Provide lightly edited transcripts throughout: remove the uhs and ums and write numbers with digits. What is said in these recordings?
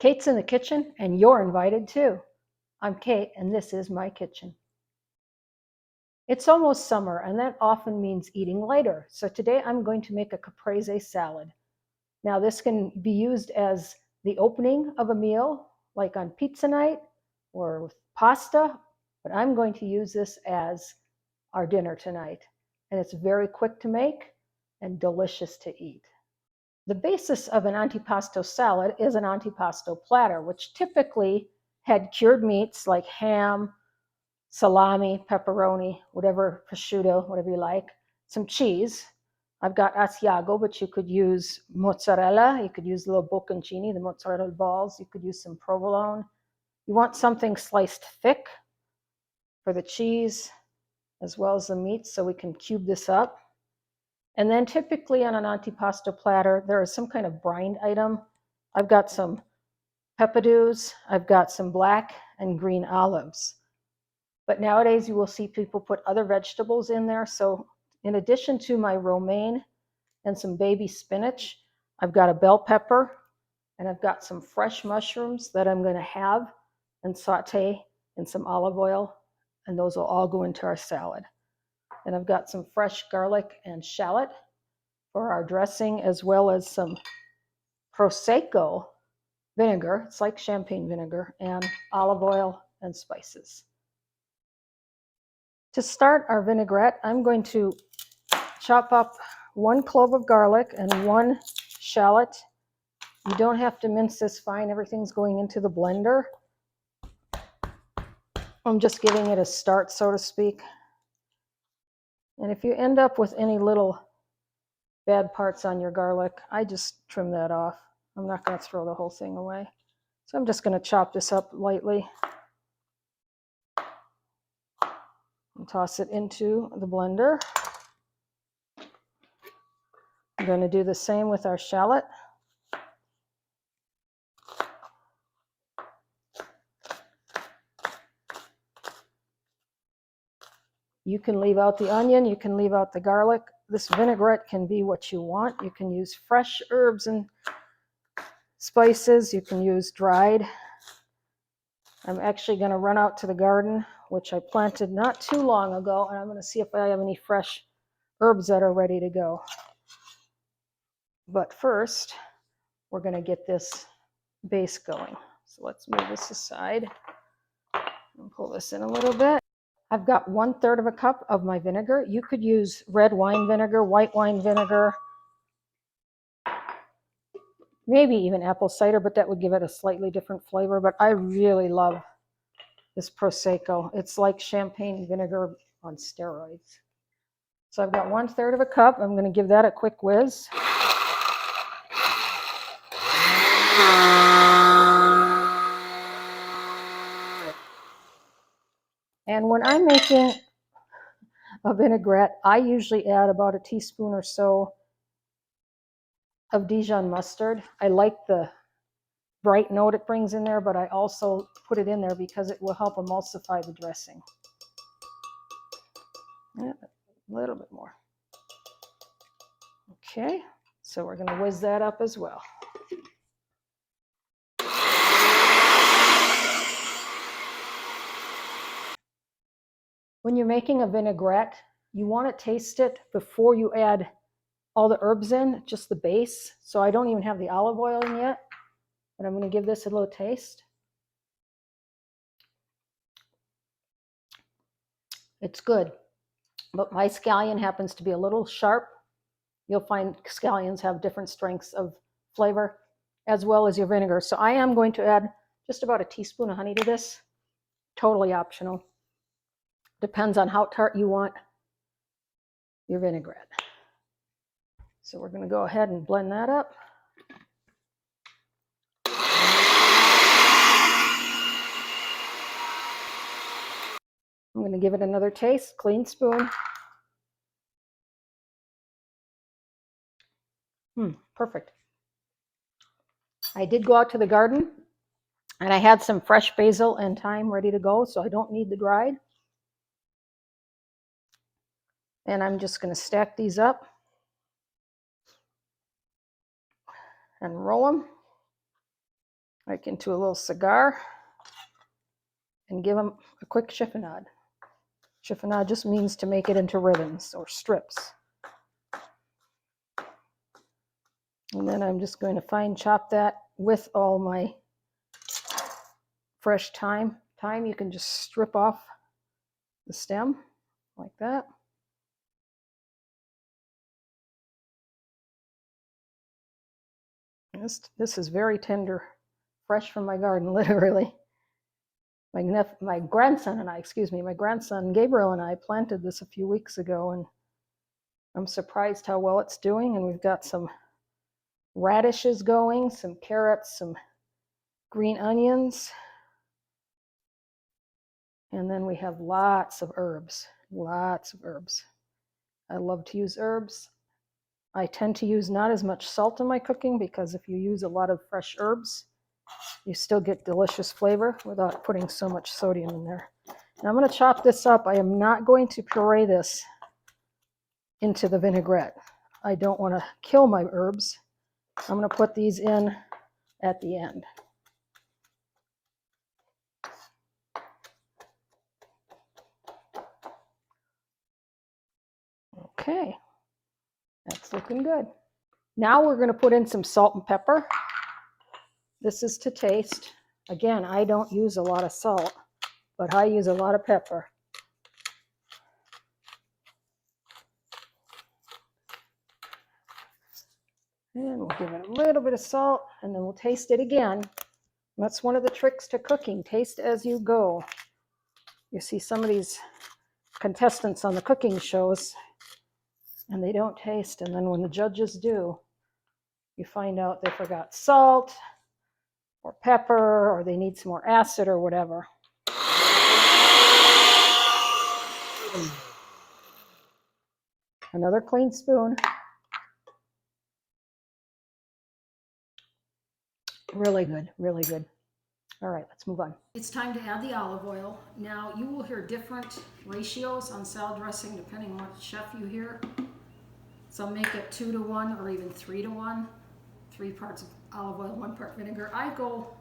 Kate's in the kitchen, and you're invited too. I'm Kate, and this is my kitchen. It's almost summer, and that often means eating lighter. So today I'm going to make a caprese salad. Now, this can be used as the opening of a meal, like on pizza night or with pasta, but I'm going to use this as our dinner tonight. And it's very quick to make and delicious to eat. The basis of an antipasto salad is an antipasto platter, which typically had cured meats like ham, salami, pepperoni, whatever, prosciutto, whatever you like, some cheese. I've got Asiago, but you could use mozzarella. You could use little bocconcini, the mozzarella balls. You could use some provolone. You want something sliced thick for the cheese as well as the meat, so we can cube this up. And then typically on an antipasto platter, there is some kind of brined item. I've got some peppadews. I've got some black and green olives. But nowadays you will see people put other vegetables in there. So in addition to my romaine and some baby spinach, I've got a bell pepper and I've got some fresh mushrooms that I'm going to have and saute in some olive oil, and those will all go into our salad. And I've got some fresh garlic and shallot for our dressing, as well as some Prosecco vinegar. It's like champagne vinegar, and olive oil and spices. To start our vinaigrette, I'm going to chop up 1 clove of garlic and 1 shallot. You don't have to mince this fine. Everything's going into the blender. I'm just giving it a start, so to speak. And if you end up with any little bad parts on your garlic, I just trim that off. I'm not going to throw the whole thing away. So I'm just going to chop this up lightly and toss it into the blender. I'm going to do the same with our shallot. You can leave out the onion, you can leave out the garlic. This vinaigrette can be what you want. You can use fresh herbs and spices. You can use dried. I'm actually going to run out to the garden, which I planted not too long ago, and I'm going to see if I have any fresh herbs that are ready to go. But first, we're going to get this base going. So let's move this aside and pull this in a little bit. I've got 1/3 of a cup of my vinegar. You could use red wine vinegar, white wine vinegar, maybe even apple cider, but that would give it a slightly different flavor. But I really love this Prosecco. It's like champagne vinegar on steroids. So I've got 1/3 of a cup. I'm going to give that a quick whiz. And when I'm making a vinaigrette, I usually add about a teaspoon or so of Dijon mustard. I like the bright note it brings in there, but I also put it in there because it will help emulsify the dressing. Yeah, a little bit more. Okay, so we're going to whiz that up as well. When you're making a vinaigrette, you want to taste it before you add all the herbs in, just the base. So I don't even have the olive oil in yet, but I'm going to give this a little taste. It's good, but my scallion happens to be a little sharp. You'll find scallions have different strengths of flavor, as well as your vinegar. So I am going to add just about a teaspoon of honey to this. Totally optional. Depends on how tart you want your vinaigrette. So we're going to go ahead and blend that up. I'm going to give it another taste, clean spoon. Perfect. I did go out to the garden and I had some fresh basil and thyme ready to go, so I don't need the dried. And I'm just going to stack these up and roll them. like into a little cigar, and give them a quick chiffonade. Chiffonade just means to make it into ribbons or strips. And then I'm just going to fine chop that with all my fresh thyme. Thyme, you can just strip off the stem like that. This is very tender, fresh from my garden, literally. My grandson Gabriel and I planted this a few weeks ago, and I'm surprised how well it's doing. And we've got some radishes going, some carrots, some green onions, and then we have lots of herbs. I love to use herbs. I tend to use not as much salt in my cooking because if you use a lot of fresh herbs, you still get delicious flavor without putting so much sodium in there. Now I'm going to chop this up. I am not going to puree this into the vinaigrette. I don't want to kill my herbs. I'm going to put these in at the end. Okay, that's looking good. Now we're going to put in some salt and pepper. This is to taste. Again, I don't use a lot of salt, but I use a lot of pepper. And we'll give it a little bit of salt, and then we'll taste it again. That's one of the tricks to cooking. Taste as you go. You see some of these contestants on the cooking shows, and they don't taste, and then when the judges do, you find out they forgot salt or pepper, or they need some more acid or whatever. Another clean spoon. Really good, really good. All right, let's move on. It's time to add the olive oil. Now, you will hear different ratios on salad dressing depending on what chef you hear. Some make it 2 to 1 or even 3 to 1. 3 parts of olive oil, 1 part vinegar. I go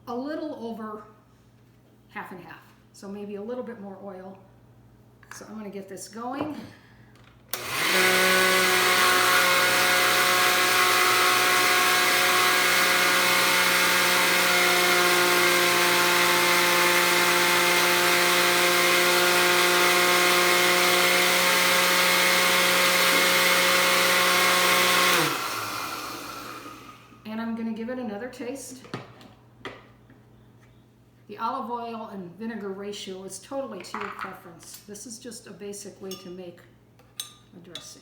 a little over half and half, so maybe a little bit more oil. So I'm going to get this going. And I'm going to give it another taste. The olive oil and vinegar ratio is totally to your preference. This is just a basic way to make a dressing.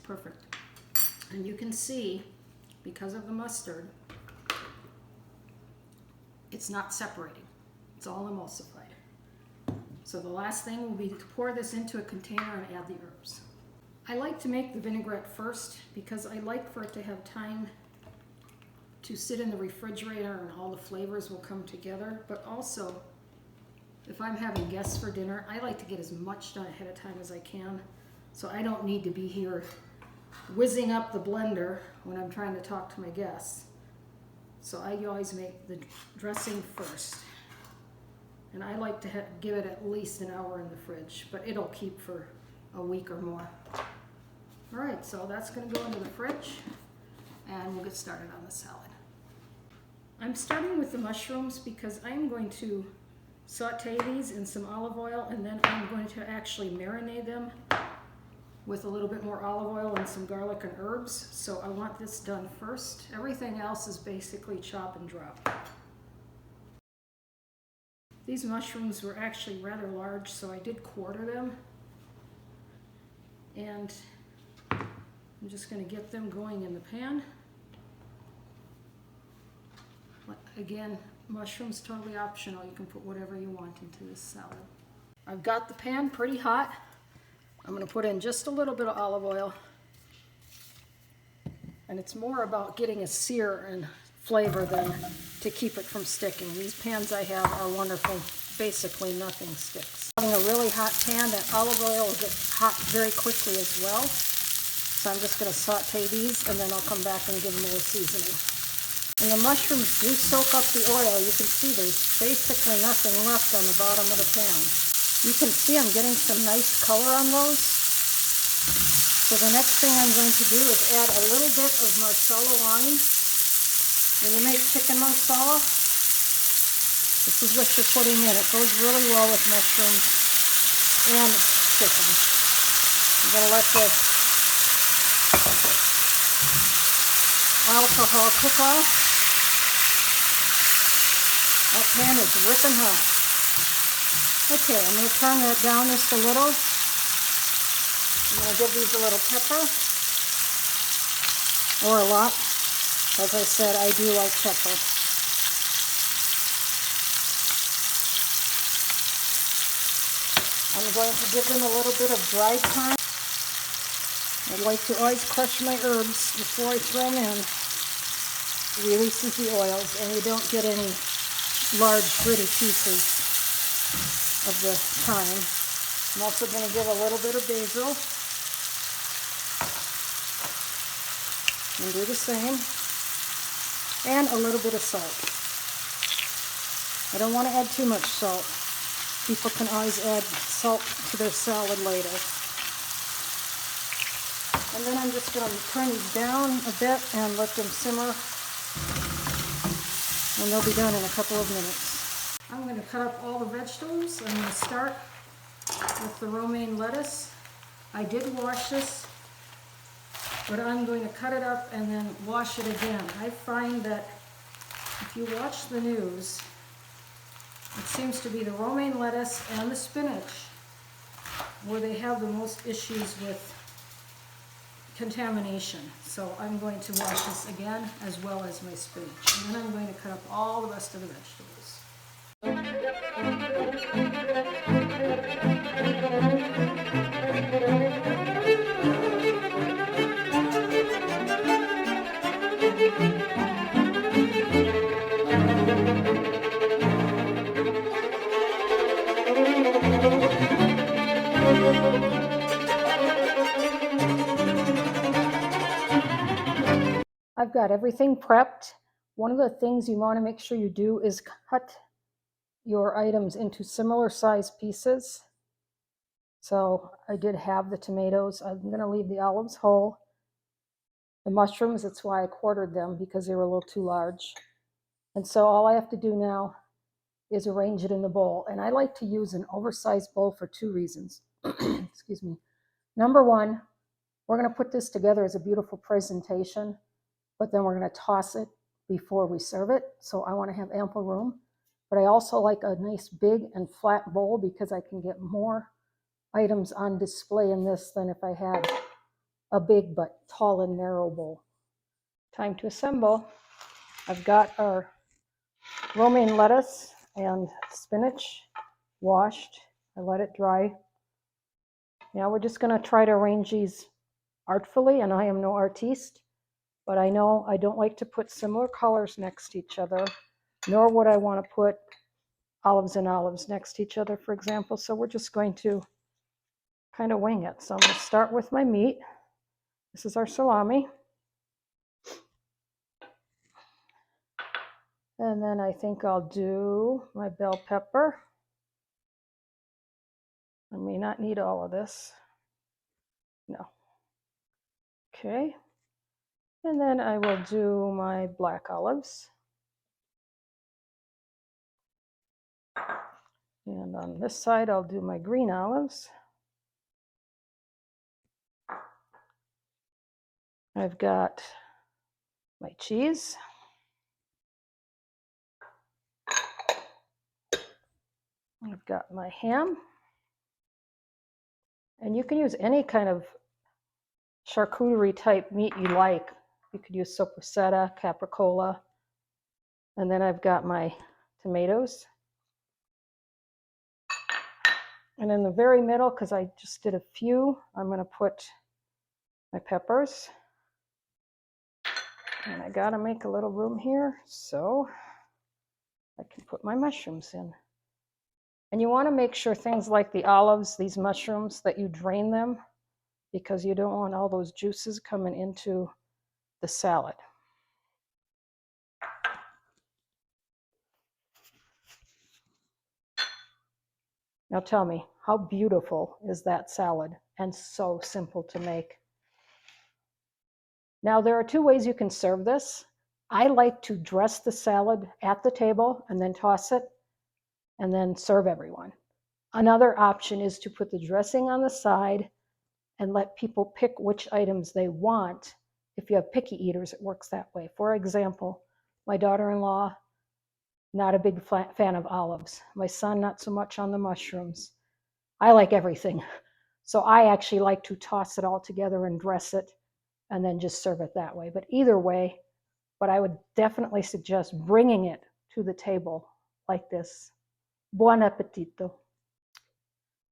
Perfect. And you can see, because of the mustard, it's not separating. It's all emulsified. So the last thing will be to pour this into a container and add the herbs. I like to make the vinaigrette first because I like for it to have time to sit in the refrigerator and all the flavors will come together. But also, if I'm having guests for dinner, I like to get as much done ahead of time as I can, so I don't need to be here whizzing up the blender when I'm trying to talk to my guests. So I always make the dressing first. And I like to give it at least an hour in the fridge, but it'll keep for a week or more. All right, so that's going to go into the fridge, and we'll get started on the salad. I'm starting with the mushrooms because I'm going to saute these in some olive oil, and then I'm going to actually marinate them with a little bit more olive oil and some garlic and herbs. So I want this done first. Everything else is basically chop and drop. These mushrooms were actually rather large, so I did quarter them. And I'm just going to get them going in the pan. Again, mushrooms totally optional. You can put whatever you want into this salad. I've got the pan pretty hot. I'm going to put in just a little bit of olive oil. And it's more about getting a sear and flavor than to keep it from sticking. These pans I have are wonderful. Basically nothing sticks. Having a really hot pan, that olive oil will get hot very quickly as well. So I'm just going to saute these, and then I'll come back and give them a little seasoning. And the mushrooms do soak up the oil. You can see there's basically nothing left on the bottom of the pan. You can see I'm getting some nice color on those. So the next thing I'm going to do is add a little bit of marsala wine. When you make chicken marsala, this is what you're putting in. It goes really well with mushrooms and chicken. I'm going to let the alcohol cook off. That pan is ripping hot. Okay, I'm going to turn that down just a little. I'm going to give these a little pepper, or a lot. As I said, I do like pepper. I'm going to give them a little bit of dry time. I like to always crush my herbs before I throw them in. It releases the oils, and you don't get any large, gritty pieces of the thyme. I'm also going to give a little bit of basil. And do the same. And a little bit of salt. I don't want to add too much salt. People can always add salt to their salad later. And then I'm just going to turn these down a bit and let them simmer. And they'll be done in a couple of minutes. I'm going to cut up all the vegetables. I'm going to start with the romaine lettuce. I did wash this, but I'm going to cut it up and then wash it again. I find that if you watch the news, it seems to be the romaine lettuce and the spinach where they have the most issues with contamination. So I'm going to wash this again as well as my spinach. And then I'm going to cut up all the rest of the vegetables. I've got everything prepped. One of the things you want to make sure you do is cut your items into similar sized pieces. So I did have the tomatoes. I'm going to leave the olives whole. The mushrooms, that's why I quartered them, because they were a little too large. And so all I have to do now is arrange it in the bowl. And I like to use an oversized bowl for two reasons. Excuse me. Number one, we're going to put this together as a beautiful presentation, but then we're going to toss it before we serve it. So I want to have ample room. But I also like a nice big and flat bowl because I can get more items on display in this than if I had a big but tall and narrow bowl. Time to assemble. I've got our romaine lettuce and spinach washed. I let it dry. Now we're just going to try to arrange these artfully, and I am no artiste, but I know I don't like to put similar colors next to each other, nor would I want to put olives and olives next to each other, for example. So we're just going to kind of wing it. So I'm going to start with my meat. This is our salami. And then I think I'll do my bell pepper. I may not need all of this. No. Okay. And then I will do my black olives. And on this side, I'll do my green olives. I've got my cheese. I've got my ham. And you can use any kind of charcuterie type meat you like. You could use sopressata, capricola. And then I've got my tomatoes. And in the very middle, because I just did a few, I'm going to put my peppers. And I got to make a little room here so I can put my mushrooms in. And you want to make sure things like the olives, these mushrooms, that you drain them, because you don't want all those juices coming into the salad. Now tell me, how beautiful is that salad and so simple to make? Now there are two ways you can serve this. I like to dress the salad at the table and then toss it and then serve everyone. Another option is to put the dressing on the side and let people pick which items they want. If you have picky eaters, it works that way. For example, my daughter-in-law, not a big fan of olives. My son, not so much on the mushrooms. I like everything. So I actually like to toss it all together and dress it and then just serve it that way. But either way, but I would definitely suggest bringing it to the table like this. Buon appetito.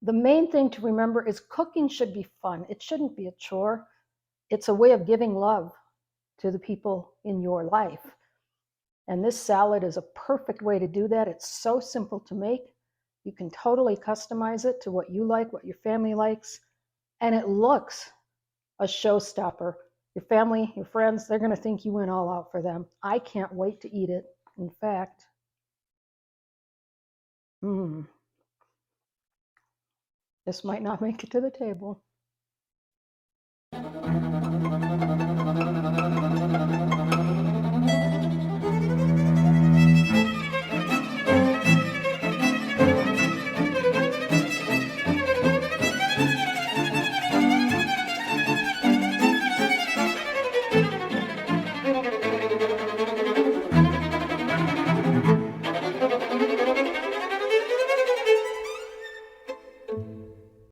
The main thing to remember is cooking should be fun. It shouldn't be a chore. It's a way of giving love to the people in your life. And this salad is a perfect way to do that. It's so simple to make. You can totally customize it to what you like, what your family likes, and it looks a showstopper. Your family, your friends, they're going to think you went all out for them. I can't wait to eat it. In fact, this might not make it to the table.